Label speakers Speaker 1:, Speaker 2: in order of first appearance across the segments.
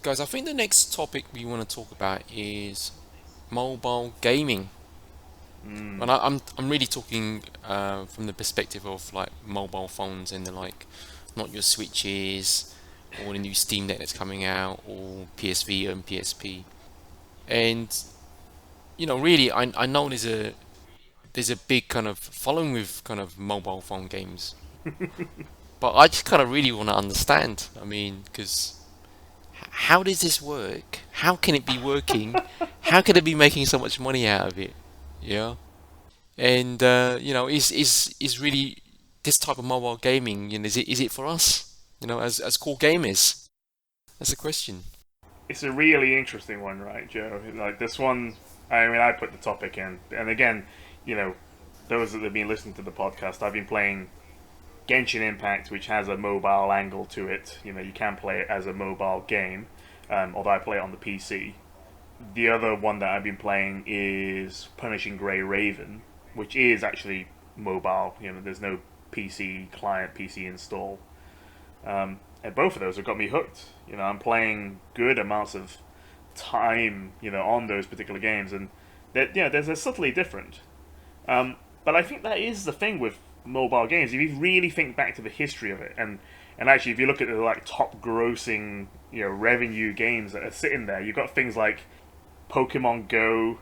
Speaker 1: So, guys, I think the next topic we want to talk about is mobile gaming.
Speaker 2: Mm.
Speaker 1: And I'm really talking from the perspective of like mobile phones and the like, not your Switches or the new Steam Deck that's coming out or PSV and PSP. And really, I know there's a big kind of following with kind of mobile phone games, but I just kind of really want to understand. I mean, because how does this work? How can it be working? How can it be making so much money out of it? Yeah. And is really this type of mobile gaming, is it for us? As core gamers? That's the question.
Speaker 2: It's a really interesting one, right, Joe? Like this one, I mean, I put the topic in, and again, you know, those that have been listening to the podcast, I've been playing Genshin Impact, which has a mobile angle to it. You can play it as a mobile game, although I play it on the PC. The other one that I've been playing is Punishing Grey Raven, which is actually mobile. There's no PC client, PC install. And both of those have got me hooked. I'm playing good amounts of time, on those particular games, and they're subtly different. But I think that is the thing with mobile games. If you really think back to the history of it, and actually if you look at the like top grossing revenue games that are sitting there, you've got things like Pokemon Go,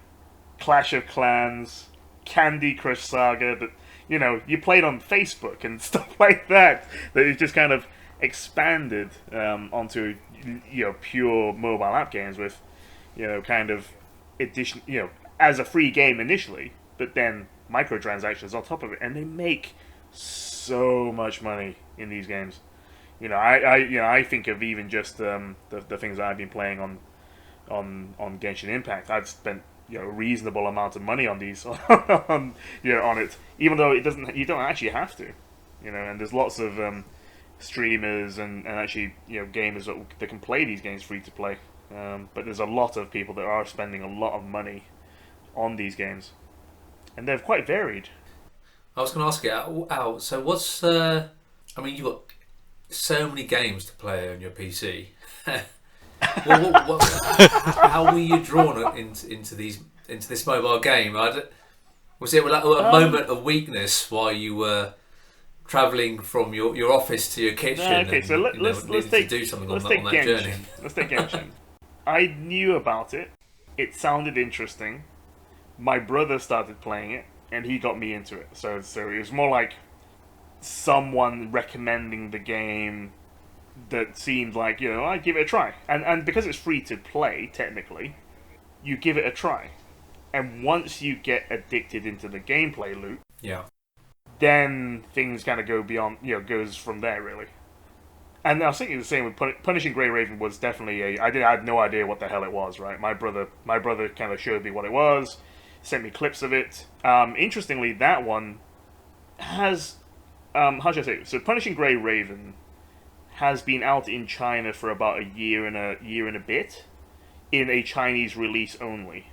Speaker 2: Clash of Clans, Candy Crush Saga that you played on Facebook and stuff like that. That is just kind of expanded onto pure mobile app games with kind of addition as a free game initially, but then microtransactions on top of it, and they make so much money in these games. I think of even just the things that I've been playing on Genshin Impact. I've spent a reasonable amount of money on these on it, even though you don't actually have to, and there's lots of streamers and actually gamers that can play these games free to play. But there's a lot of people that are spending a lot of money on these games, and they're quite varied.
Speaker 3: I was going to ask you, Al, so what's. I mean, you've got so many games to play on your PC. How were you drawn into this mobile game? Was it like a moment of weakness while you were travelling from your office to your kitchen
Speaker 2: Okay, so let's
Speaker 3: needed
Speaker 2: take
Speaker 3: to do something
Speaker 2: let's
Speaker 3: on
Speaker 2: take
Speaker 3: that journey?
Speaker 2: Genshin. Let's take Genshin. I knew about it. It sounded interesting. My brother started playing it, and he got me into it. So it was more like someone recommending the game that seemed like I'd give it a try. And because it's free to play, technically, you give it a try. And once you get addicted into the gameplay loop,
Speaker 3: Yeah.
Speaker 2: then things kind of go beyond, goes from there really. And I was thinking the same with Punishing Grey Raven was definitely I had no idea what the hell it was. Right, my brother kind of showed me what it was, sent me clips of it. Interestingly, that one has how should I say it? So Punishing Grey Raven has been out in China for about a year and a bit, in a Chinese release only.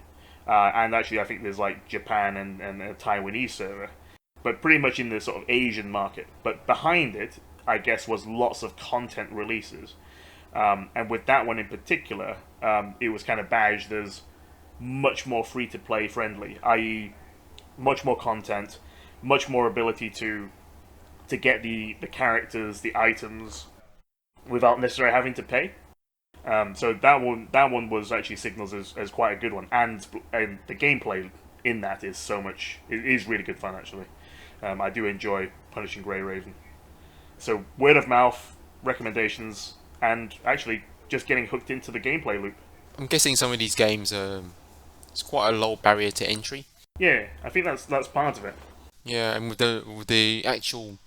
Speaker 2: And actually, I think there's like Japan and a Taiwanese server, but pretty much in the sort of Asian market. But behind it, I guess, was lots of content releases. And with that one in particular, it was kind of badged as much more free to play friendly, i.e., much more content, much more ability to get the characters, the items, without necessarily having to pay. So that one was actually signals as quite a good one, and the gameplay in that is so much. It is really good fun actually. I do enjoy Punishing Grey Raven. So word of mouth, recommendations, and actually just getting hooked into the gameplay loop.
Speaker 1: I'm guessing some of these games it's quite a low barrier to entry.
Speaker 2: Yeah, I think that's part of it.
Speaker 1: Yeah, and with the actual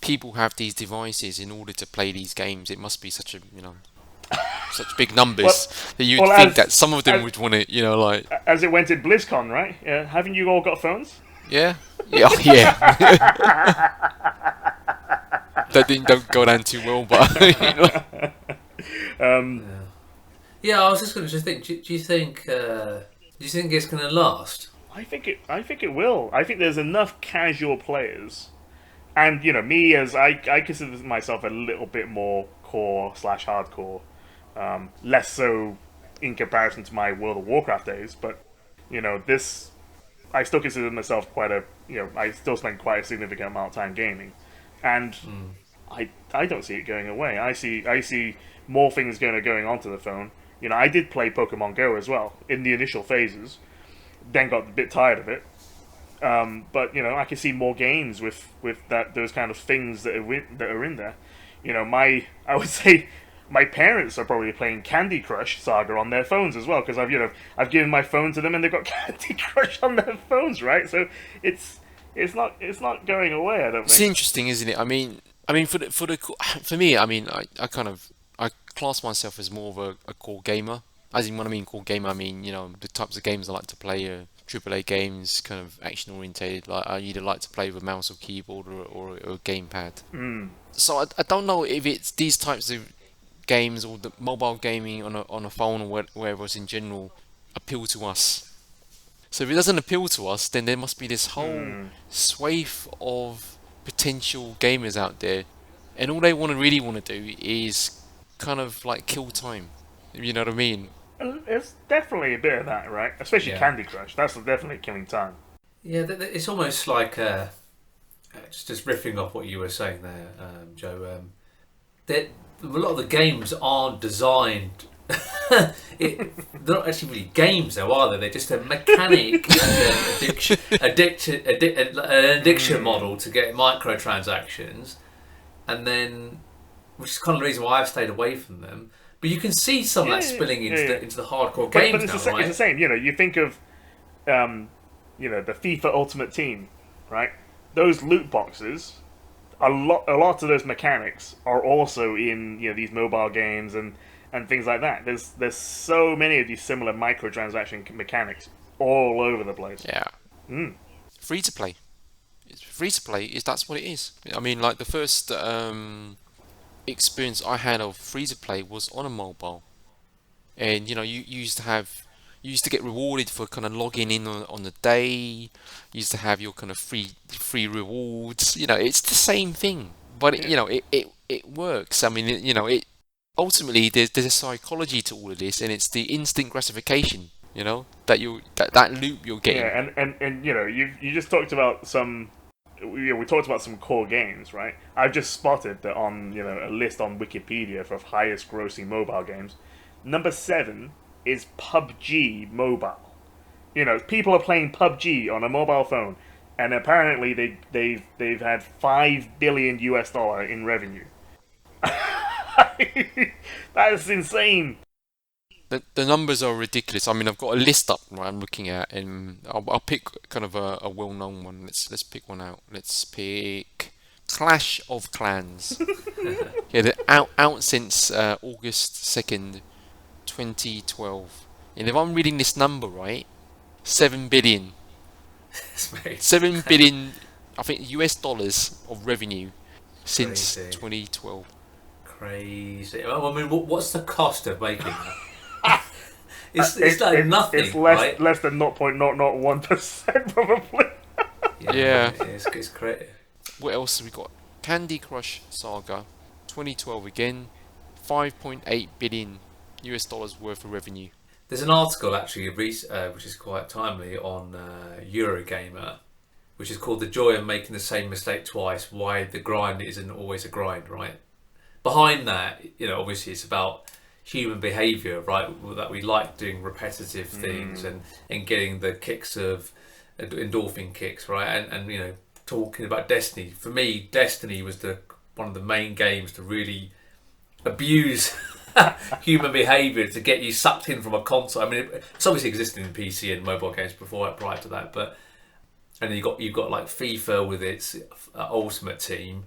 Speaker 1: people who have these devices in order to play these games, it must be such big
Speaker 2: Well,
Speaker 1: numbers that you'd
Speaker 2: well,
Speaker 1: think that some of them
Speaker 2: as
Speaker 1: would want to, like,
Speaker 2: as it went in BlizzCon, right? Haven't you all got phones?
Speaker 1: yeah, yeah, yeah. That didn't don't go down too well, but
Speaker 2: Um,
Speaker 3: Yeah. Yeah, I was just going to think. Do you think it's going to last?
Speaker 2: I think it will. I think there's enough casual players, and me as I consider myself a little bit more core/hardcore. Less so in comparison to my World of Warcraft days, but this I still consider myself I still spend quite a significant amount of time gaming, and I don't see it going away. I see more things going onto the phone. I did play Pokemon Go as well in the initial phases, then got a bit tired of it. But I can see more games with those kind of things that are in there. I would say my parents are probably playing Candy Crush Saga on their phones as well, because I've given my phone to them and they've got Candy Crush on their phones, right? So it's not going away. I don't
Speaker 1: It's
Speaker 2: think.
Speaker 1: interesting, isn't it? I mean, for me, I mean, I class myself as more of a core gamer. As in, when I mean core gamer, I mean the types of games I like to play are AAA games, kind of action orientated. Like I either like to play with a mouse or keyboard or a gamepad. So I don't know if it's these types of games or the mobile gaming on a phone or wherever else in general appeal to us. So if it doesn't appeal to us, then there must be this whole swathe of potential gamers out there, and all they really want to do is kind of like kill time. You know what I mean?
Speaker 2: It's definitely a bit of that, right? Especially
Speaker 3: Yeah.
Speaker 2: Candy Crush. That's definitely killing time.
Speaker 3: Yeah, it's almost like just riffing off what you were saying there, Joe. That a lot of the games aren't designed. They're not actually really games, though, are they? They're just a mechanic and an addiction model to get microtransactions, and then, which is kind of the reason why I've stayed away from them. But you can see some of that spilling into the hardcore games
Speaker 2: But it's
Speaker 3: now,
Speaker 2: it's the same. You think of the FIFA Ultimate Team, right? Those loot boxes, a lot of those mechanics are also in these mobile games and things like that. There's so many of these similar microtransaction mechanics all over the place.
Speaker 1: Yeah. Free to play. It's free to play. That's what it is. I mean, like the first experience I had of free to play was on a mobile, and you you used to get rewarded for kind of logging in on the day. You used to have your kind of free rewards. It's the same thing, but it works. I mean, it ultimately there's a psychology to all of this, and it's the instant gratification. That loop you're getting.
Speaker 2: Yeah, and you just talked about some. We talked about some core games, right? I've just spotted that on a list on Wikipedia for highest grossing mobile games. Number 7 is PUBG Mobile. People are playing PUBG on a mobile phone, and apparently they've had $5 billion in revenue. That is insane.
Speaker 1: The numbers are ridiculous. I mean, I've got a list up right I'm looking at, and I'll pick kind of a well-known one. Let's pick one out. Let's pick Clash of Clans. Yeah, they're out since August 2nd, 2012. And if I'm reading this number right, 7 billion. 7 billion, I think, US dollars of revenue since
Speaker 3: Crazy.
Speaker 1: 2012.
Speaker 3: Crazy. I mean, what's the cost of making that? It's like nothing,
Speaker 2: It's less
Speaker 3: right?
Speaker 2: less than 0.001% probably.
Speaker 1: Yeah.
Speaker 3: It's crazy.
Speaker 1: What else have we got? Candy Crush Saga, 2012 again, 5.8 billion US dollars worth of revenue.
Speaker 3: There's an article actually, which is quite timely, on Eurogamer, which is called "The Joy of Making the Same Mistake Twice: Why the Grind Isn't Always a Grind." Right. Behind that, obviously it's about human behaviour, right? That we like doing repetitive things and getting the kicks of endorphin kicks, right? And talking about Destiny. For me, Destiny was one of the main games to really abuse human behaviour to get you sucked in from a console. I mean, it's obviously existed in PC and mobile games prior to that, but and then you've got like FIFA with its Ultimate Team,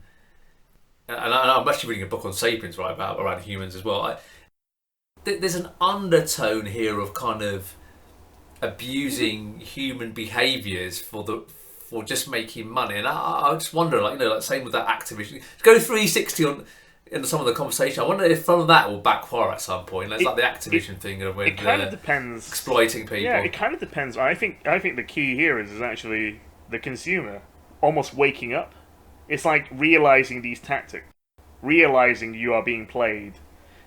Speaker 3: and I'm actually reading a book on Sapiens right about around humans as well. There's an undertone here of kind of abusing human behaviours for just making money, and I just wonder, like same with that Activision. Go 360 in some of the conversation. I wonder if some of that will backfire at some point. It's like the Activision thing of when
Speaker 2: It kind of depends.
Speaker 3: Exploiting people.
Speaker 2: Yeah, it kind of depends. I think the key here is actually the consumer almost waking up. It's like realizing these tactics, realizing you are being played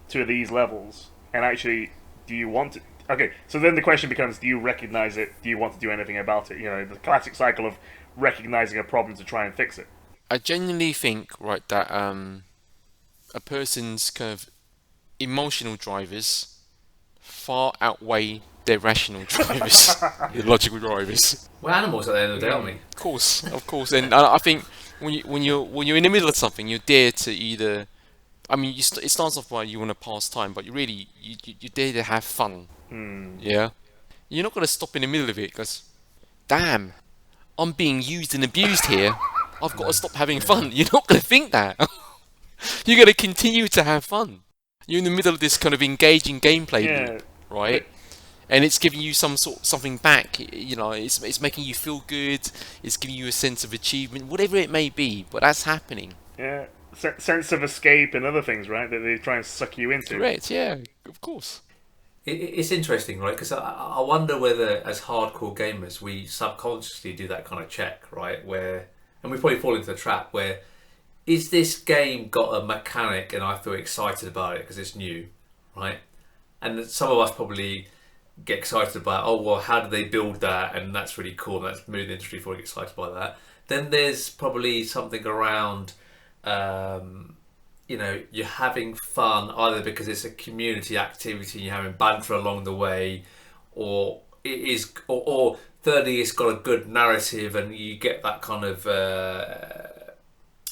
Speaker 2: to these levels, And actually, do you want to? Okay, so then the question becomes: do you recognize it? Do you want to do anything about it? You know, the classic cycle of recognizing a problem to try and fix it.
Speaker 1: I genuinely think, right, that a person's kind of emotional drivers far outweigh their rational drivers, their logical drivers.
Speaker 3: We're animals at the end of the day, aren't we?
Speaker 1: Of course, and I think when you're in the middle of something, you're there to either. I mean, it starts off by you want to pass time, but you're there to have fun. Yeah, you're not gonna stop in the middle of it because, damn, I'm being used and abused here. I've got to stop having fun. You're not gonna think that. You're gonna continue to have fun. You're in the middle of this kind of engaging gameplay
Speaker 2: Yeah,
Speaker 1: loop, right? And it's giving you something back. You know, it's making you feel good. It's giving you a sense of achievement, whatever it may be. But that's happening.
Speaker 2: yeah. Sense of escape and other things, right? That they try and suck you into.
Speaker 1: Correct. Yeah. Of course.
Speaker 3: It's interesting, right? Because I wonder whether, as hardcore gamers, we subconsciously do that kind of check, right? Where, and we probably fall into the trap where, is this game got a mechanic and I feel excited about it because it's new, right? And some of us probably get excited about, oh well, how do they build that? And that's really cool. And that's moving the industry for get excited by that. Then there's probably something around. You know, you're having fun either because it's a community activity and you're having banter along the way, or it is, or thirdly, it's got a good narrative and you get that kind of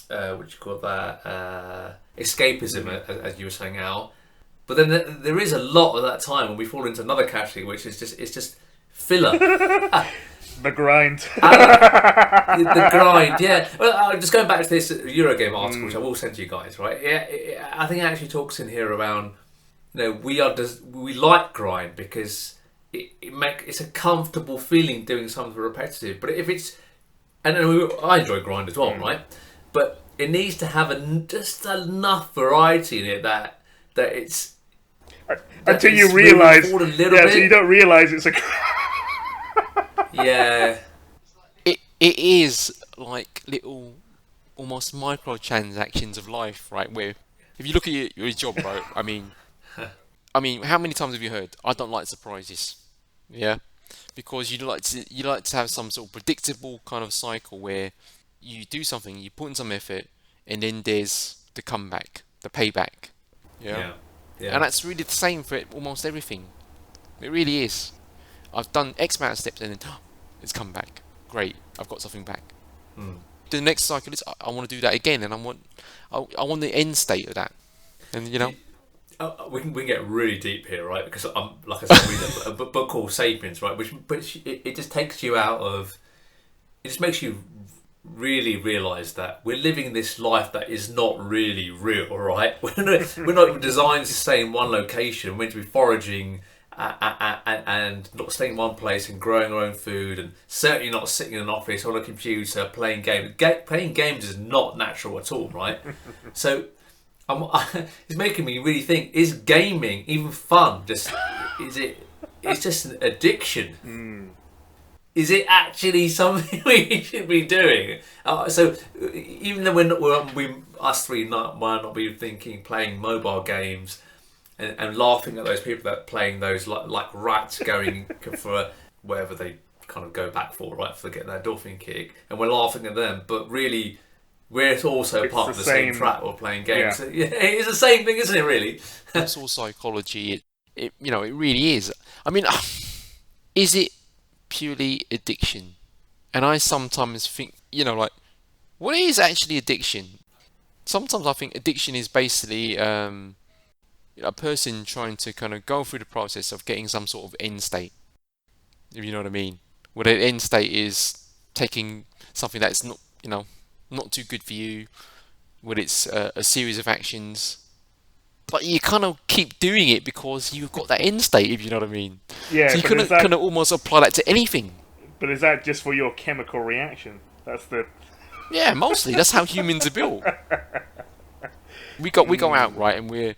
Speaker 3: what do you call that, escapism, as you were saying, Al. But then there is a lot of that time when we fall into another category, which is just filler.
Speaker 2: The grind.
Speaker 3: The grind, yeah. Well, just going back to this Eurogame article, which I will send to you guys, right? Yeah, I think it actually talks in here around, you know, we like grind because it's a comfortable feeling doing something repetitive. But if it's, I enjoy grind as well, right? But it needs to have just enough variety in it that it's
Speaker 2: until you realise,
Speaker 3: so
Speaker 2: you don't realise it's a.
Speaker 3: Yeah.
Speaker 1: It is like little, almost microtransactions of life, right? Where if you look at your job, right? I mean, how many times have you heard? I don't like surprises. Yeah, because you like to have some sort of predictable kind of cycle where you do something, you put in some effort, and then there's the comeback, the payback. Yeah.
Speaker 3: Yeah.
Speaker 1: And that's really the same for almost everything. It really is. I've done X amount of steps and then it's come back. Great, I've got something back. The next cycle is I want to do that again, and I want the end state of that. And you know,
Speaker 3: we can get really deep here, right? Because I'm, like I said, reading a book called *Sapiens*, right? Which it just takes you out of. It just makes you really realise that we're living this life that is not really real, right? We're not designed to stay in one location. We're meant to be foraging. And not staying in one place and growing our own food, and certainly not sitting in an office or on a computer playing games. Playing games is not natural at all, right? So it's making me really think: is gaming even fun? It's just an addiction. Is it actually something we should be doing? So even though us three might not be thinking playing mobile games. And laughing at those people that are playing those like rats going for whatever they kind of go back for, right, for getting that dolphin kick, and we're laughing at them, but really we're also part of the same trap or playing games. Yeah. So, yeah, it's the same thing, isn't it? Really,
Speaker 1: it's all psychology. It really is. I mean, is it purely addiction? And I sometimes think, like, what is actually addiction? Sometimes I think addiction is basically a person trying to kind of go through the process of getting some sort of end state, if you know what I mean. Where the end state is taking something that's not too good for you, where it's a series of actions, but you kind of keep doing it because you've got that end state, if you know what I mean.
Speaker 2: Yeah.
Speaker 1: So you kind of almost apply that to anything.
Speaker 2: But is that just for your chemical reaction? That's the.
Speaker 1: Yeah, mostly. That's how humans are built. We go out, right, and we're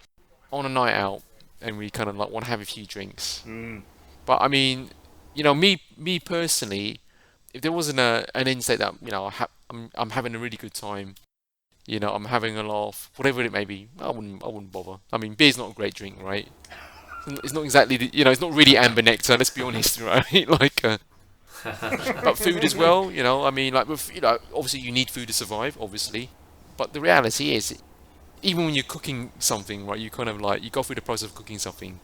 Speaker 1: on a night out, and we kind of like want to have a few drinks. But I mean, me personally, if there wasn't an end state that I'm having a really good time, I'm having a laugh, whatever it may be, I wouldn't bother. I mean, beer's not a great drink, right? It's not exactly, it's not really amber nectar. Let's be honest, right? Like, but food as well. I mean, like with, obviously you need food to survive, obviously. But the reality is, even when you're cooking something, right, you kind of like you go through the process of cooking something.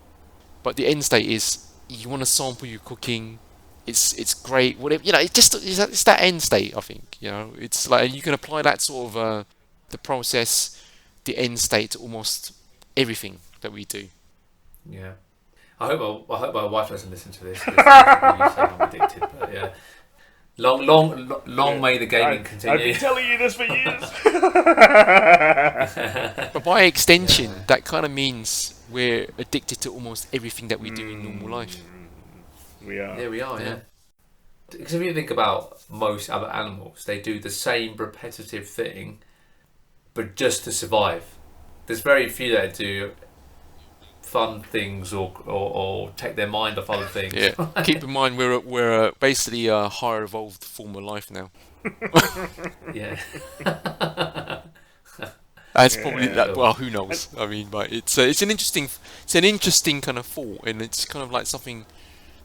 Speaker 1: But the end state is you want to sample your cooking. It's great. Whatever, it's that end state. I think it's like, and you can apply that sort of the process, the end state to almost everything that we do.
Speaker 3: Yeah. I hope my wife doesn't listen to this. You say I'm addicted, but yeah. Long may the gaming continue.
Speaker 2: I've been telling you this for years.
Speaker 1: But by extension, that kind of means we're addicted to almost everything that we do in normal life.
Speaker 2: We are.
Speaker 3: Yeah, we are. Yeah. Because if you think about most other animals, they do the same repetitive thing, but just to survive. There's very few that do fun things or take their mind off other things.
Speaker 1: Yeah. Keep in mind we're basically a higher evolved form of life now.
Speaker 3: Yeah.
Speaker 1: That's probably that. Well, who knows? I mean, but it's an interesting kind of thought, and it's kind of like something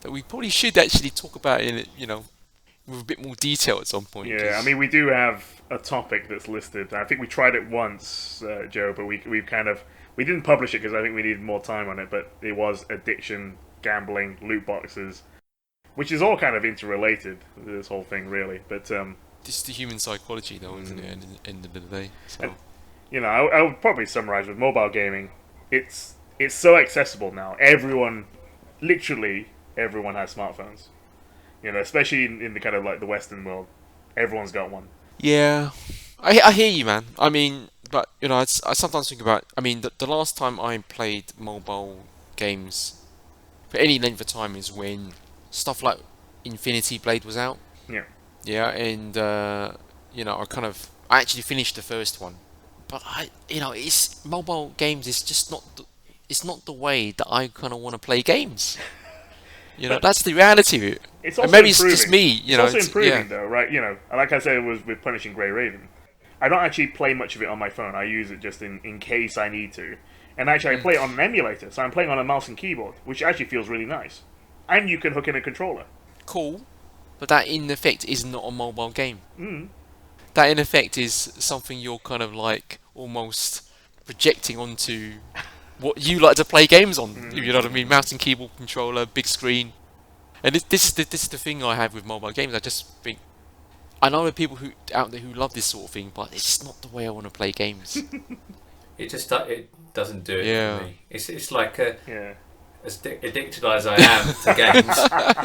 Speaker 1: that we probably should actually talk about in with a bit more detail at some point.
Speaker 2: Yeah, I mean, we do have a topic that's listed. I think we tried it once, Joe, but we didn't publish it because I think we needed more time on it. But it was addiction, gambling, loot boxes, which is all kind of interrelated. This whole thing, really. But
Speaker 1: this is the human psychology, though, isn't it? At the end of the day. So.
Speaker 2: And, I would probably summarize with mobile gaming. It's so accessible now. Literally everyone has smartphones. Especially in the kind of like the Western world, everyone's got one.
Speaker 1: Yeah, I hear you, man. I mean, but I sometimes think about. I mean, the last time I played mobile games for any length of time is when stuff like Infinity Blade was out.
Speaker 2: Yeah.
Speaker 1: Yeah, and I actually finished the first one, but it's mobile games. It's just not. It's not the way that I kind of want to play games. That's the reality of it.
Speaker 2: It's also
Speaker 1: maybe
Speaker 2: improving.
Speaker 1: It's just me.
Speaker 2: It's also improving, though, right? Like I said, with Punishing Grey Raven, I don't actually play much of it on my phone. I use it just in case I need to. And actually, I play it on an emulator, so I'm playing on a mouse and keyboard, which actually feels really nice. And you can hook in a controller.
Speaker 1: Cool, but that in effect is not a mobile game.
Speaker 2: Mm.
Speaker 1: That in effect is something you're kind of like almost projecting onto what you like to play games on. If you know what I mean, mouse and keyboard controller, big screen. And this is the thing I have with mobile games. I just think I know there are people out there who love this sort of thing, but it's just not the way I want to play games.
Speaker 3: It doesn't do it
Speaker 1: Yeah.
Speaker 3: for me. It's like as addicted as I am to games.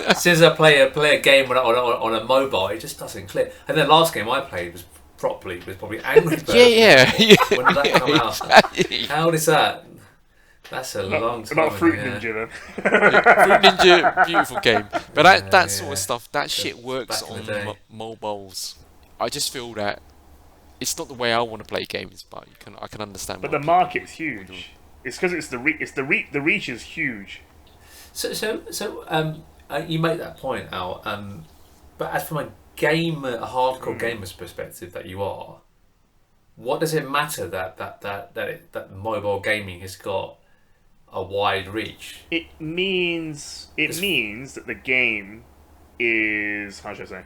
Speaker 3: As soon as I play a game on a mobile, it just doesn't click. And the last game I played was probably Angry Birds.
Speaker 1: Yeah.
Speaker 3: When did that come out?
Speaker 1: Exactly.
Speaker 3: How old is that? That's a long time.
Speaker 2: Not Fruit
Speaker 3: yeah.
Speaker 2: Ninja, then.
Speaker 1: Fruit Ninja, beautiful game. But that sort
Speaker 3: yeah.
Speaker 1: of stuff, that shit works
Speaker 3: Back in
Speaker 1: on
Speaker 3: the day.
Speaker 1: mobiles. I just feel that it's not the way I want to play games, but I can understand.
Speaker 2: But
Speaker 1: why
Speaker 2: the
Speaker 1: people
Speaker 2: market's
Speaker 1: do.
Speaker 2: huge. It's because the reach is huge.
Speaker 3: So you make that point, Al. But as from a hardcore gamer's perspective that you are, what does it matter that mobile gaming has got a wide reach?
Speaker 2: It means that the game is, how should I say,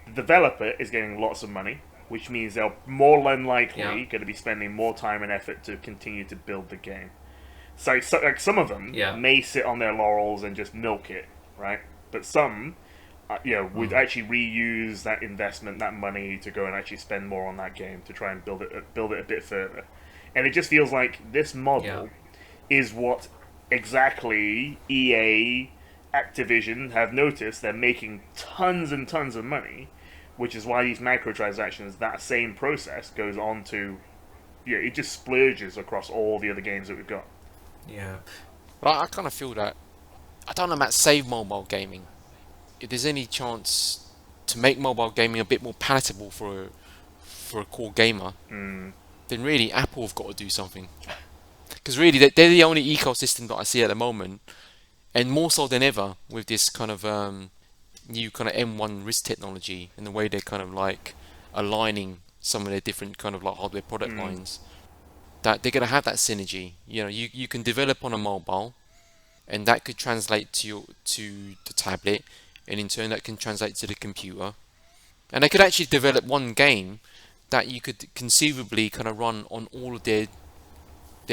Speaker 2: the developer is getting lots of money, which means they're more than likely going to be spending more time and effort to continue to build the game. So like some of them may sit on their laurels and just milk it, right? But some, would actually reuse that investment, that money, to go and actually spend more on that game to try and build it a bit further. And it just feels like this model is what exactly EA, Activision have noticed. They're making tons and tons of money, which is why these microtransactions, that same process goes on to, it just splurges across all the other games that we've got.
Speaker 3: Yeah.
Speaker 1: But I kind of feel that I don't know about save mobile gaming. If there's any chance to make mobile gaming a bit more palatable for a core gamer, then really Apple have got to do something. Because really, they're the only ecosystem that I see at the moment, and more so than ever with this kind of new kind of M1 wrist technology and the way they're kind of like aligning some of their different kind of like hardware product lines. That they're going to have that synergy. You can develop on a mobile, and that could translate to the tablet, and in turn that can translate to the computer, and they could actually develop one game that you could conceivably kind of run on all of their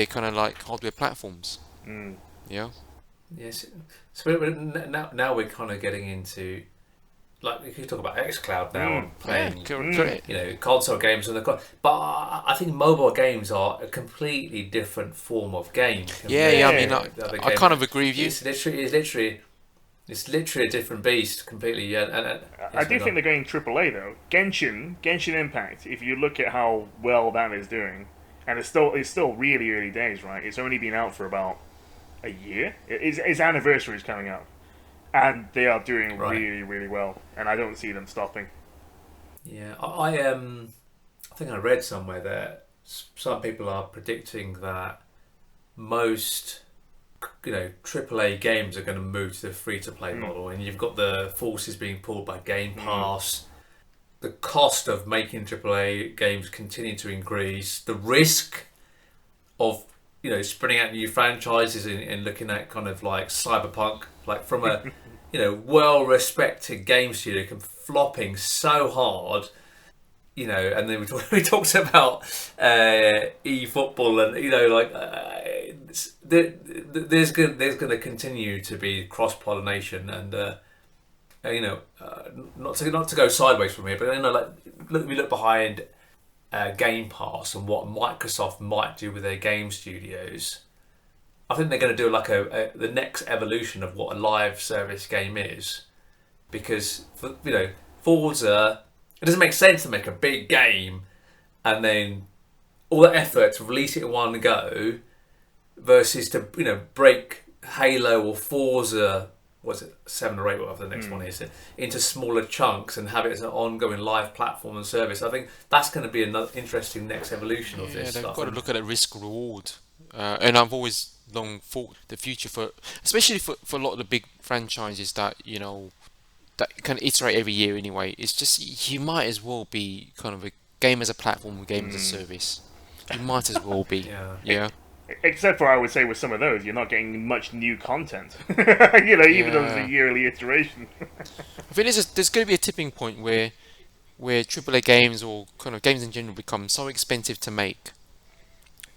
Speaker 1: kind of like hardware platforms.
Speaker 2: Mm.
Speaker 1: Yeah.
Speaker 3: Yes. So now we're kind of getting into, like, we could talk about xCloud now and playing,
Speaker 1: Correct.
Speaker 3: console games on the but I think mobile games are a completely different form of game.
Speaker 1: Yeah. I mean,
Speaker 3: the other
Speaker 1: I
Speaker 3: game.
Speaker 1: kind of agree with you.
Speaker 3: It's literally a different beast completely. Yeah,
Speaker 2: I do think they're going AAA though. Genshin Impact. If you look at how well that is doing, and it's still really early days, right? It's only been out for about a year. Its anniversary is coming up, and they are doing really, really well. And I don't see them stopping.
Speaker 3: Yeah, I think I read somewhere that some people are predicting that most AAA games are going to move to the free-to-play model, and you've got the forces being pulled by Game Pass. The cost of making AAA games continue to increase. The risk of spreading out new franchises and looking at kind of like Cyberpunk, like from a well-respected game studio, flopping so hard. And then we talked about e-football, and there's going to continue to be cross-pollination, and not to go sideways from here, but we look behind Game Pass and what Microsoft might do with their game studios. I think they're going to do like the next evolution of what a live service game is, because Forza. It doesn't make sense to make a big game and then all that effort to release it in one go versus to break Halo or Forza, was it 7 or 8, whatever the next one is, into smaller chunks and have it as an ongoing live platform and service. I think that's going to be another interesting next evolution of this stuff.
Speaker 1: They've got to look at a risk reward, and I've always long thought the future especially for a lot of the big franchises that that kind of iterate every year anyway. It's just you might as well be kind of a game as a platform, game as a service. You might as well be. Yeah.
Speaker 2: Except for, I would say, with some of those, you're not getting much new content. Even though it's a yearly iteration.
Speaker 1: I think there's going to be a tipping point where AAA games or kind of games in general become so expensive to make.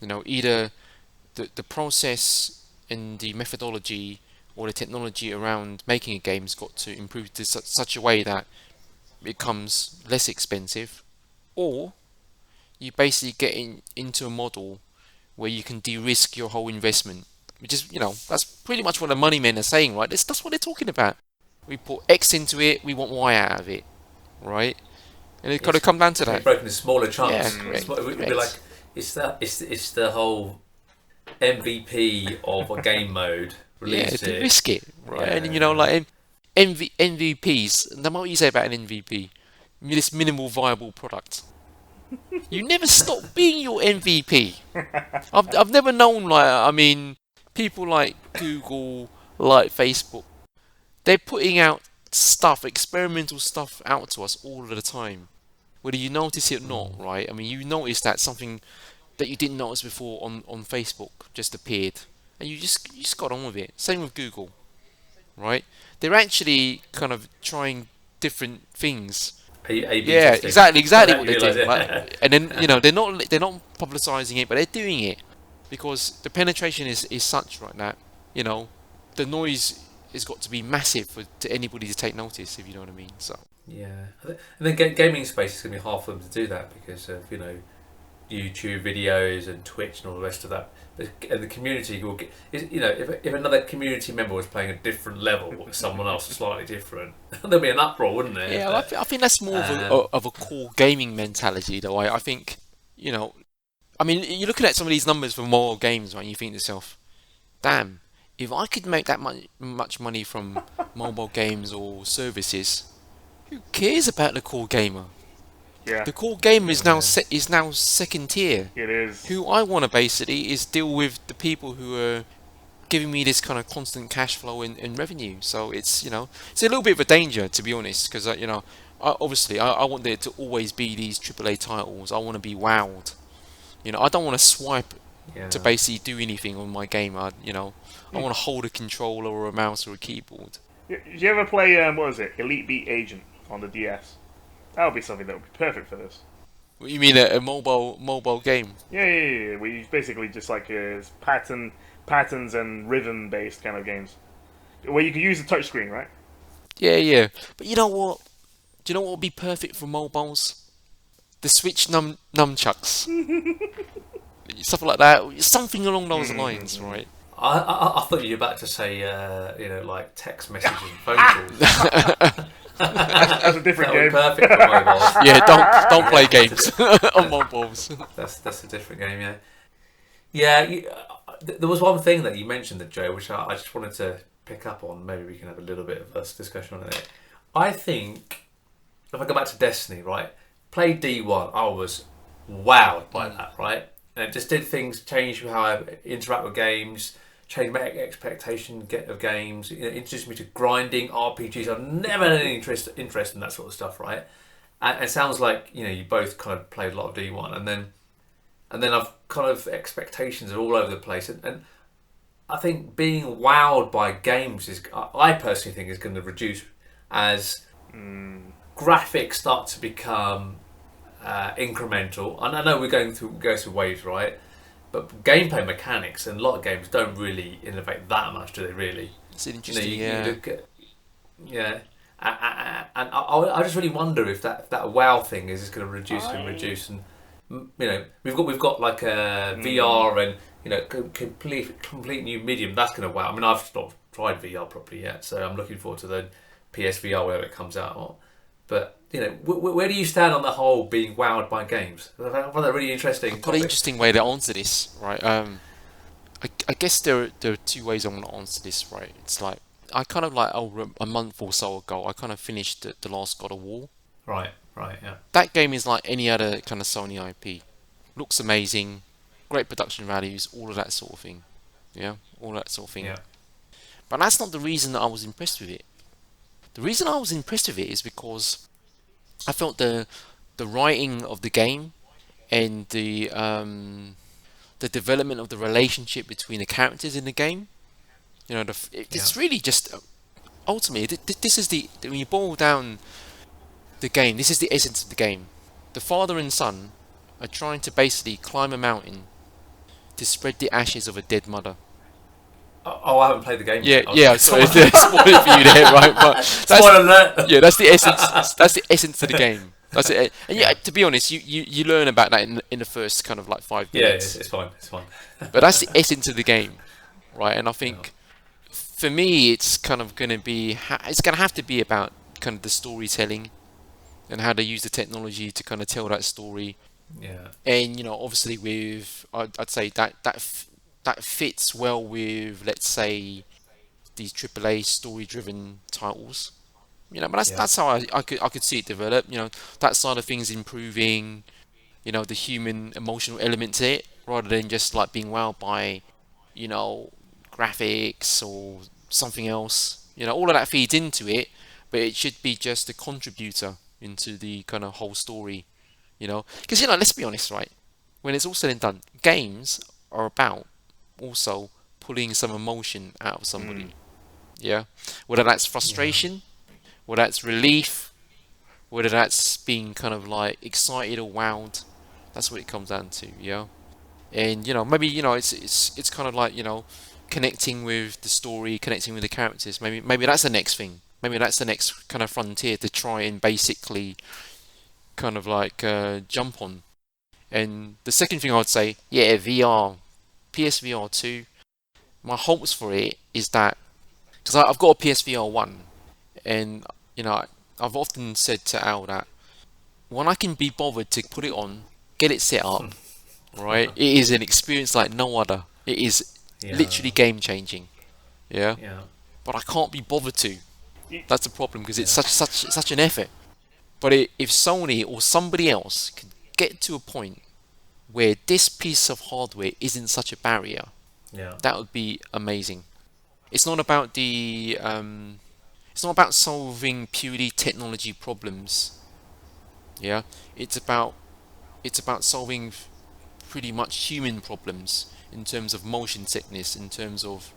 Speaker 1: Either the process and the methodology or the technology around making a game's got to improve to such a way that it becomes less expensive, or you basically get into a model where you can de-risk your whole investment, which is, that's pretty much what the money men are saying, right? That's what they're talking about. We put X into it, we want Y out of it, right? And it's got to come down to that.
Speaker 3: Broken in smaller chunks.
Speaker 1: Yeah, correct.
Speaker 3: It would be like it's the whole MVP of a game mode. Release
Speaker 1: to risk it, right?
Speaker 3: Yeah.
Speaker 1: And MVPs. No matter what you say about an MVP, this minimal viable product, you never stop being your MVP. I've never known people like Google, like Facebook, they're putting out experimental stuff out to us all of the time, whether you notice it or not, right? I mean, you notice that something that you didn't notice before on Facebook just appeared. And you just got on with it. Same with Google, right? They're actually kind of trying different things.
Speaker 3: Yeah,
Speaker 1: exactly what they're doing. Like, and then they're not publicizing it, but they're doing it because the penetration is such right that the noise has got to be massive to anybody to take notice, if you know what I mean. So
Speaker 3: yeah, and then gaming space is going to be hard for them to do that because of YouTube videos and Twitch and all the rest of that. And the community will get, if another community member was playing a different level with someone else slightly different, there'd be an uproar, wouldn't there?
Speaker 1: Yeah, I think that's more of a core gaming mentality, though. I think, I mean, you're looking at some of these numbers for mobile games, right? And you think to yourself, damn, if I could make that much money from mobile games or services, who cares about the core gamer?
Speaker 2: Yeah.
Speaker 1: The core gamer is now second tier.
Speaker 2: It is.
Speaker 1: Who I want to basically is deal with the people who are giving me this kind of constant cash flow and revenue. So it's it's a little bit of a danger, to be honest, because obviously I want there to always be these AAA titles. I want to be wowed. I don't want to swipe to
Speaker 3: Yeah.
Speaker 1: basically do anything on my game. I want to hold a controller or a mouse or a keyboard.
Speaker 2: Did you ever play what was it, Elite Beat Agent on the DS? That would be something that would be perfect for this.
Speaker 1: What you mean a mobile game?
Speaker 2: Yeah. We basically just like patterns and rhythm based kind of games where you can use the touchscreen, right?
Speaker 1: Yeah. But you know what? Do you know what would be perfect for mobiles? The Switch nunchucks, something like that. Something along those lines, right?
Speaker 3: I thought you were about to say, like text messages and phone calls.
Speaker 2: That's a different
Speaker 3: That would be
Speaker 2: game.
Speaker 3: perfect for mobiles.
Speaker 1: Yeah, don't play games on mobiles.
Speaker 3: That's a different game, yeah. Yeah, there was one thing that you mentioned, that Joe, which I just wanted to pick up on. Maybe we can have a little bit of a discussion on it. I think, if I go back to Destiny, right, played D1, I was wowed by that, right? And it just did things, change how I interact with games, change my expectation of games, introduced me to grinding RPGs. I've never had any interest in that sort of stuff, right? And it sounds like you both kind of played a lot of D1, and then I've kind of expectations are all over the place, and I think being wowed by games I personally think is going to reduce as graphics start to become incremental. And I know we go through waves, right? But gameplay mechanics and a lot of games don't really innovate that much, do they? Really?
Speaker 1: It's interesting.
Speaker 3: You
Speaker 1: Yeah.
Speaker 3: look at, yeah. And I just really wonder if that wow thing is just going to reduce, and we've got like a VR and complete new medium that's going to wow. I mean, I've not tried VR properly yet, so I'm looking forward to the PSVR whenever it comes out. But where do you stand on the whole being wowed by games? I find that really interesting.
Speaker 1: I've got an interesting way to answer this, right? I guess there are two ways I want to answer this, right? It's like I kind of like a month or so ago, I kind of finished the last God of War.
Speaker 3: Right, yeah.
Speaker 1: That game is like any other kind of Sony IP. Looks amazing, great production values, all of that sort of thing. Yeah, all that sort of thing.
Speaker 3: Yeah.
Speaker 1: But that's not the reason that I was impressed with it. The reason I was impressed with it is because I felt the writing of the game and the development of the relationship between the characters in the game. It's really just ultimately this is when you boil down the game. This is the essence of the game. The father and son are trying to basically climb a mountain to spread the ashes of a dead mother.
Speaker 3: Oh, I haven't played the game
Speaker 1: Yeah,
Speaker 3: yet.
Speaker 1: yeah. Sorry, spoil it for you there, right? But
Speaker 3: Spoiler alert.
Speaker 1: yeah, that's the essence. That's the essence of the game. That's it. And yeah, to be honest, you learn about that in the first kind of like 5
Speaker 3: Yeah,
Speaker 1: minutes.
Speaker 3: it's fine.
Speaker 1: But that's the essence of the game, right? And I think for me, it's kind of going to be it's going to have to be about kind of the storytelling and how they use the technology to kind of tell that story.
Speaker 3: Yeah.
Speaker 1: And obviously with I'd say that fits well with, let's say, these AAA story-driven titles. But that's how I could see it develop. That side of things improving. The human emotional element to it, rather than just like being wowed by, graphics or something else. All of that feeds into it, but it should be just a contributor into the kind of whole story. Because let's be honest, right? When it's all said and done, games are about also pulling some emotion out of somebody. Yeah, whether that's frustration, whether that's relief, whether that's being kind of like excited or wowed. That's what it comes down to. Yeah, and maybe it's kind of like connecting with the story, connecting with the characters. Maybe that's the next thing. Maybe that's the next kind of frontier to try and basically kind of like jump on. And the second thing I would say, yeah, VR, PSVR 2. My hopes for it is that, because I've got a PSVR 1, and I've often said to Al that when I can be bothered to put it on, get it set up, right, it is an experience like no other. It is literally game changing. Yeah. But I can't be bothered to. That's the problem, because it's such an effort. But if Sony or somebody else could get to a point where this piece of hardware isn't such a barrier, that would be amazing. It's not about it's not about solving purely technology problems. Yeah, it's about solving pretty much human problems. in terms of motion sickness, in terms of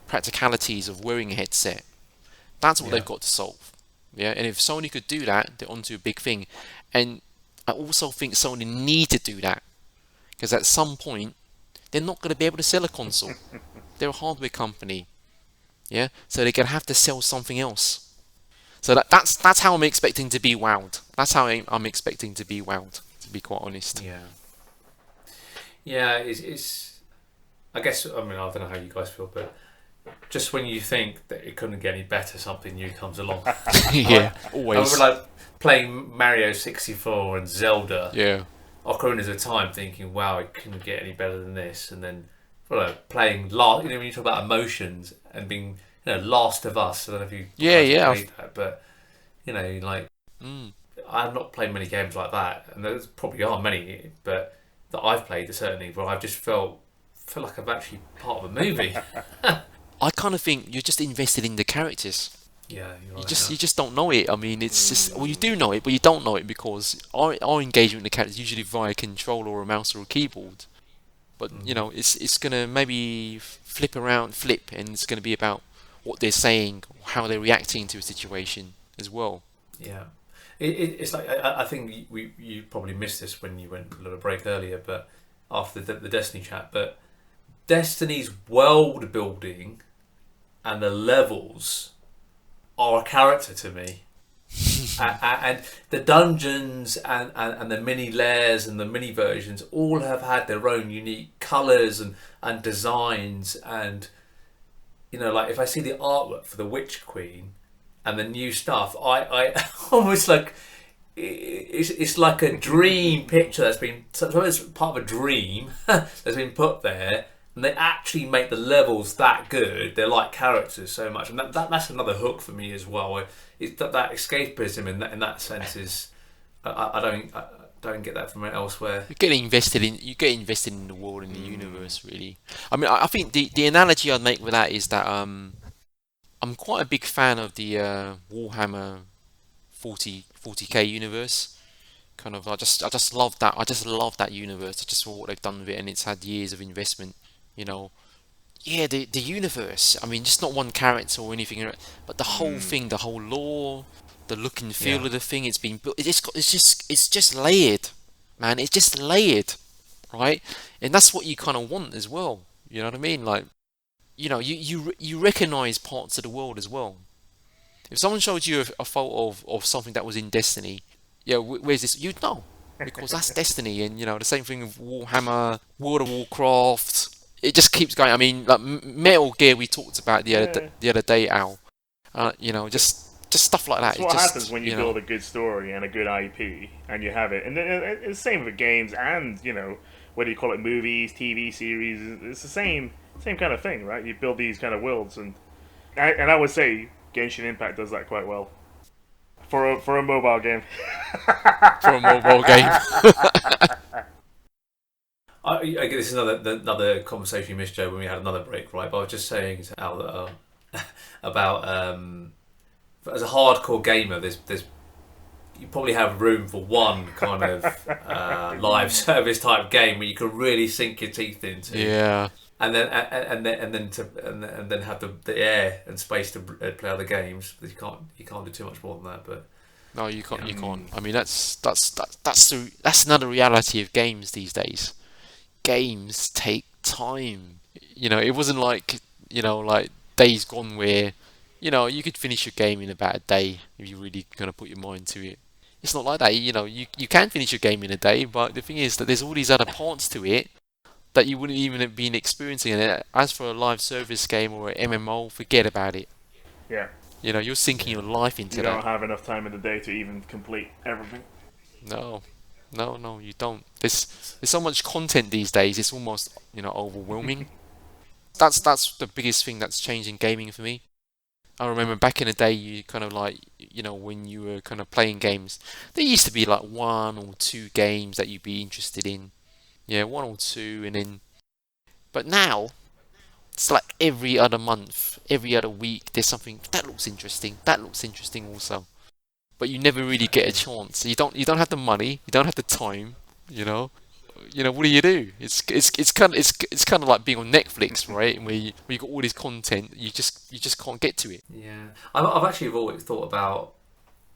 Speaker 1: practicalities of wearing a headset. That's what
Speaker 3: Yeah.
Speaker 1: they've got to solve. Yeah, and if Sony could do that, they're onto a big thing. And I also think Sony need to do that because at some point they're not going to be able to sell a console. They're a hardware company. Yeah, so they're going to have to sell something else. So that's how I'm expecting to be wowed. That's how I'm expecting to be wowed. To be quite honest.
Speaker 3: Yeah. Yeah. It's. I guess. I mean, I don't know how you guys feel, but just when you think that it couldn't get any better, something new comes along.
Speaker 1: Yeah,
Speaker 3: I
Speaker 1: always.
Speaker 3: remember like playing Mario 64 and Zelda.
Speaker 1: Yeah,
Speaker 3: Ocarina of Time, thinking, "Wow, it couldn't get any better than this," and then well, playing last. You know, when you talk about emotions and being, Last of Us. I don't know if you
Speaker 1: yeah,
Speaker 3: guys have
Speaker 1: yeah.
Speaker 3: played that, but like
Speaker 1: Mm.
Speaker 3: I've not played many games like that, and there probably are many, but that I've played certainly where I've just felt like I'm actually part of a movie.
Speaker 1: I kind of think you're just invested in the characters.
Speaker 3: Yeah, you're
Speaker 1: You
Speaker 3: right.
Speaker 1: just
Speaker 3: Yeah.
Speaker 1: you just don't know it. I mean, it's just well, you do know it, but you don't know it because our engagement with the characters is usually via controller or a mouse or a keyboard. But
Speaker 3: Mm,
Speaker 1: it's gonna maybe flip, and it's gonna be about what they're saying, how they're reacting to a situation as well.
Speaker 3: yeah. It's like I think you probably missed this when you went a little break earlier, but after the Destiny chat, but Destiny's world building and the levels are a character to me. And the dungeons and the mini layers and the mini versions all have had their own unique colours and designs. And like if I see the artwork for the Witch Queen and the new stuff, I almost like it's like a dream picture that's been, so it's part of a dream that's been put there, and they actually make the levels that good. They're like characters so much, and that's another hook for me as well. It's that escapism in that sense is I don't get that from elsewhere.
Speaker 1: You get invested in the world and the universe, really. I mean, I think the analogy I'd make with that is that I'm quite a big fan of the Warhammer 40k universe. Kind of, I just love that. I just love that universe. I just saw what they've done with it, and it's had years of investment. You know, yeah, the universe. I mean, just not one character or anything, but the whole thing, the whole lore, the look and feel
Speaker 3: Yeah,
Speaker 1: of the thing. It's been built. It's just layered, man. It's just layered, right? And that's what you kind of want as well. You know what I mean? Like, you recognize parts of the world as well. If someone showed you a photo of something that was in Destiny, yeah, where's this? You'd know because that's Destiny, and the same thing with Warhammer, World of Warcraft. It just keeps going. I mean, like Metal Gear, we talked about
Speaker 2: Yeah.
Speaker 1: the other day, Al. Just stuff like
Speaker 2: It's
Speaker 1: that. It
Speaker 2: what happens
Speaker 1: just
Speaker 2: when you build a good story and a good IP, and you have it. And then it's the same with games, and whether you call it movies, TV series, it's the same kind of thing, right? You build these kind of worlds, and I would say Genshin Impact does that quite well for a mobile game.
Speaker 1: for a mobile game.
Speaker 3: I this is another conversation you missed, Joe, when we had another break, right? But I was just saying to Al that, about as a hardcore gamer, there's you probably have room for one kind of live service type game where you can really sink your teeth into,
Speaker 1: Yeah.
Speaker 3: and then have the air and space to play other games. But you can't do too much more than that. But
Speaker 1: No, you can't. You
Speaker 3: yeah,
Speaker 1: can't. I mean, that's another reality of games these days. Games take time. It wasn't like like Days Gone where you could finish your game in about a day if you really kind of put your mind to it. It's not like that. You can finish your game in a day, but the thing is that there's all these other parts to it that you wouldn't even have been experiencing. And as for a live service game or an MMO, forget about it.
Speaker 2: Yeah,
Speaker 1: You're sinking
Speaker 3: yeah,
Speaker 1: your life
Speaker 2: you
Speaker 1: into
Speaker 2: don't
Speaker 1: that.
Speaker 2: have enough time in the day to even complete everything.
Speaker 1: No, no, you don't. There's so much content these days. It's almost overwhelming. That's the biggest thing that's changed in gaming for me. I remember back in the day, you kind of like when you were kind of playing games, there used to be like one or two games that you'd be interested in. Yeah, one or two, and then but now it's like every other month, every other week. There's something that looks interesting. That looks interesting also. But you never really get a chance. You don't have the money, you don't have the time, you know. what do you do? It's kind of like being on Netflix, right? Where you got all this content, you just can't get to it.
Speaker 3: Yeah, I've actually always thought about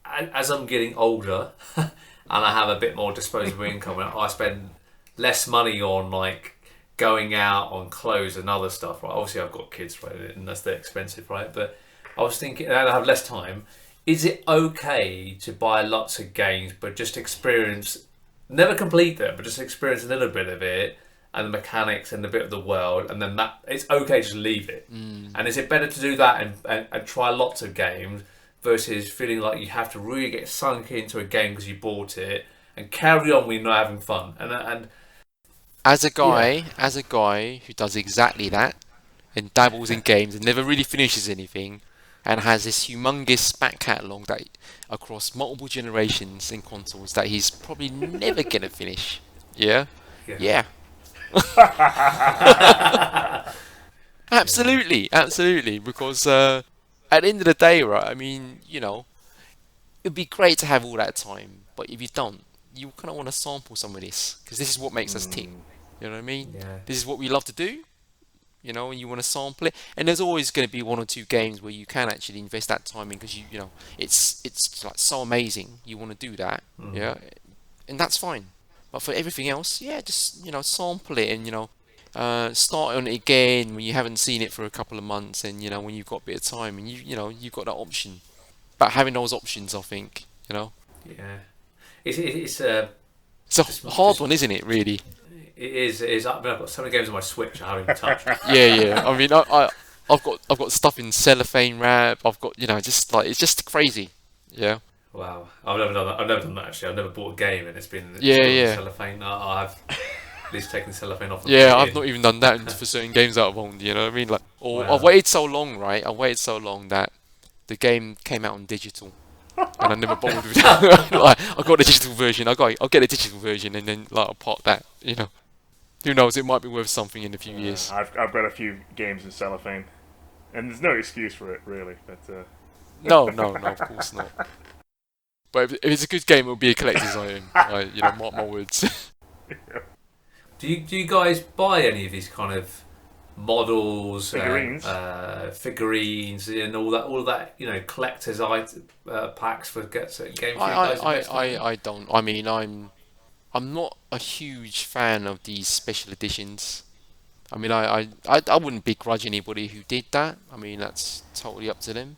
Speaker 3: as I'm getting older and I have a bit more disposable income, and I spend less money on like going out on clothes and other stuff. Right, obviously I've got kids, right, and they're expensive, right? But I was thinking, and I have less time. Is it okay to buy lots of games, but just experience, never complete them, but just experience a little bit of it and the mechanics and a bit of the world, and then that it's okay to just leave it? And is it better to do that and try lots of games versus feeling like you have to really get sunk into a game because you bought it and carry on when you're not having fun? And
Speaker 1: As a guy who does exactly that and dabbles in games and never really finishes anything, and has this humongous back catalogue that across multiple generations in consoles that he's probably never gonna finish. Yeah. Absolutely. Because at the end of the day, right? I mean, it'd be great to have all that time, but if you don't, you kind of want to sample some of this because this is what makes us tick. You know what I mean?
Speaker 3: Yeah.
Speaker 1: This is what we love to do. And you want to sample it, and there's always going to be one or two games where you can actually invest that time in because it's like so amazing. You want to do that, yeah, and that's fine. But for everything else, yeah, just sample it and start on it again when you haven't seen it for a couple of months, and when you've got a bit of time and you've got that option. But having those options, I think,
Speaker 3: Yeah. It's
Speaker 1: it's a hard one, isn't it? Really.
Speaker 3: It is. I mean, I've got so many games on my Switch I haven't even touched.
Speaker 1: Yeah. I mean, I've got stuff in cellophane wrap. I've got just like it's just crazy. Yeah.
Speaker 3: Wow, I've never done that. I've never done that actually. I've never bought a game and it's been
Speaker 1: Yeah.
Speaker 3: cellophane. I've at least taken the cellophane off.
Speaker 1: Yeah, I've not even done that for certain games that I've owned. You know what I mean? Like, or
Speaker 3: Wow.
Speaker 1: I've waited so long, right? I waited so long that the game came out on digital. And I never bothered with it. Like, I got the digital version. I'll get the digital version, and then I'll park that. Who knows? It might be worth something in a few years.
Speaker 2: I've got a few games in cellophane, and there's no excuse for it really. But
Speaker 1: No, of course not. But if it's a good game, it'll be a collector's item. Mark my words.
Speaker 3: Do you guys buy any of these kind of models,
Speaker 2: Figurines.
Speaker 3: figurines, and all that collector's packs for certain games? Do you guys invest in?
Speaker 1: I don't. I mean, I'm not a huge fan of these special editions. I mean, I wouldn't begrudge anybody who did that. I mean, that's totally up to them.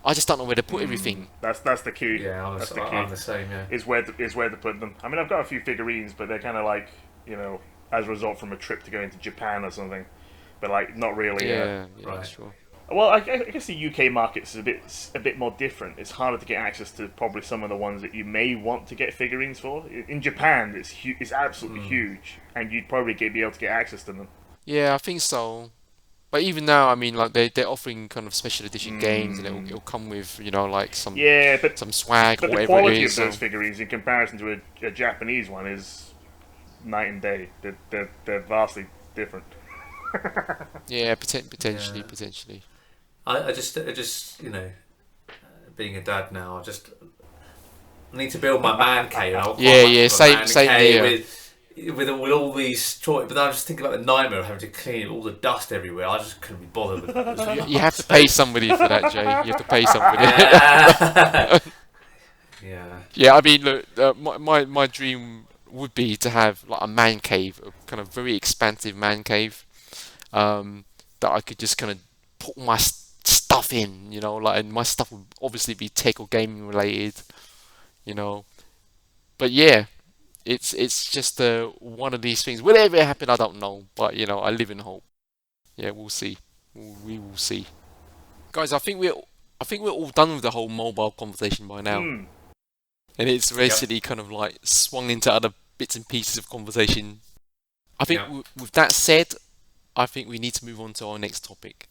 Speaker 1: I just don't know where to put everything.
Speaker 2: That's the key.
Speaker 3: Yeah,
Speaker 2: that's the key.
Speaker 3: I'm the same. Yeah.
Speaker 2: Is where to put them. I mean, I've got a few figurines, but they're kind of like as a result from a trip to go into Japan or something. But like not really.
Speaker 1: Yeah,
Speaker 3: right.
Speaker 1: Sure.
Speaker 2: Well, I guess the UK market is a bit more different. It's harder to get access to probably some of the ones that you may want to get figurines for. In Japan, it's absolutely huge, and you'd probably be able to get access to them.
Speaker 1: Yeah, I think so. But even now, I mean, like they're offering kind of special edition games, and it'll come with like some some swag or
Speaker 2: But the
Speaker 1: whatever
Speaker 2: quality
Speaker 1: it is.
Speaker 2: of those figurines in comparison to a Japanese one is night and day. They're vastly different.
Speaker 1: Yeah, potentially.
Speaker 3: I just being a dad now, I need to build my man cave.
Speaker 1: Same here.
Speaker 3: With all these toys, but I was just thinking about the nightmare of having to clean all the dust everywhere. I just couldn't be bothered with it.
Speaker 1: You have to pay somebody for that, Jay. You have to pay somebody.
Speaker 3: Yeah.
Speaker 1: Yeah, I mean, look, my dream would be to have like a man cave, a kind of very expansive man cave, that I could just kind of put my stuff in, and my stuff would obviously be tech or gaming related, But yeah, it's just one of these things. Will it ever happen? I don't know, but I live in hope. Yeah, we'll see. We will see. Guys, I think we're all done with the whole mobile conversation by now. And it's basically kind of like swung into other bits and pieces of conversation. I think with that said, I think we need to move on to our next topic.